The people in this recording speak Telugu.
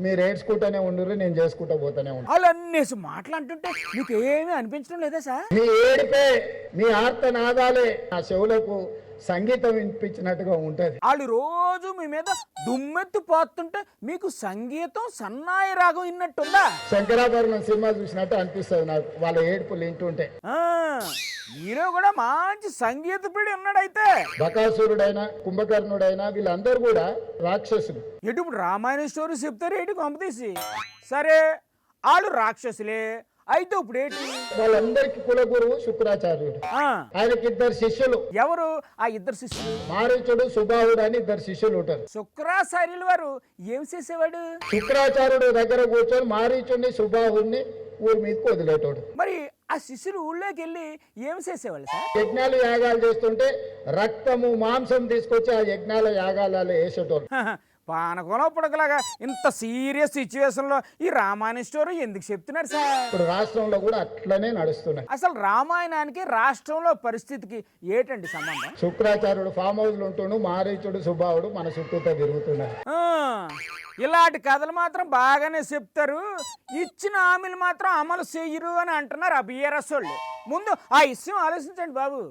మీరు ఏడ్చుకుంటూనే ఉండరు, నేను చేసుకుంటూ పోతానే ఉంటాను. వాళ్ళు అన్నేసి మాట్లాడుతుంటే మీకు ఏమీ అనిపించడం లేదా సార్? మీ ఏడిపే, మీ ఆర్తనాదాలే నా చెవులకు సంగీతం వినిపించినట్టుగా ఉంటది. వాళ్ళు రోజు మీ మీద దుమ్మెత్తి పోతుంటే మీకు సంగీతం సన్నాయి రాగం విన్నట్టుందా? శంకరాభరణం సినిమా చూసినట్టు అనిపిస్తుంది నాకు వాళ్ళ ఏడుపులు వింటుంటే. ఆ, హీరో కూడా మంచి సంగీత పీడి ఉన్నాడైతే. బకాసురుడైనా కుంభకర్ణుడైనా వీళ్ళందరూ కూడా రాక్షసులు. ఎటు ఇప్పుడు రామాయణ స్టోరీ చెప్తారు ఏంటి కొంపతీసి? సరే వాళ్ళు రాక్షసులే అయితే ఇప్పుడు ఏంటి? వాళ్ళందరికి కులగురువు శుక్రాచార్యుడు. ఆ, ఆయనకి ఇద్దరు శిష్యులు, ఎవరు ఆ ఇద్దరు శిష్యులు? మారీచుడు సుబాహుడు అని ఇద్దరు శిష్యులు ఉంటారు. శుక్రాచార్యుల వారు ఏం చేసేవాడు? శుక్రాచార్యుడు దగ్గర కూర్చొని మారీచుడిని సుబాహుడిని ఊరి మీదకి వదిలేటోడు. మరి ఆ శిష్యులు ఊళ్ళోకి వెళ్ళి ఏం చేసేవాళ్ళు సార్? యజ్ఞాలు యాగాలు చేస్తుంటే రక్తము మాంసం తీసుకొచ్చి ఆ యజ్ఞాల యాగాలలో వేసేటోడు. పానకంలో పుడకలాగా ఇంత సీరియస్ సిచ్యువేషన్ లో ఈ రామాయణ స్టోరీ ఎందుకు చెప్తున్నారు సార్? ఇప్పుడు రాష్ట్రంలో కూడా అట్లనే నడుస్తున్నాయి. అసలు రామాయణానికి రాష్ట్రంలో పరిస్థితికి ఏంటండి సంబంధం? శుక్రాచార్యుడు ఫామ్ హౌస్ లో ఉంటుండు, మారీచుడు సుబాహుడు మన చుట్టూతో తిరుగుతున్నారు. ఆ, ఇలాంటి కథలు మాత్రం బాగానే చెప్తారు, ఇచ్చిన హామీలు మాత్రం అమలు చెయ్యరు అని అంటున్నారు ఆ బీఆర్ఎస్ వాళ్ళు. ముందు ఆ విషయం ఆలోచించండి బాబు.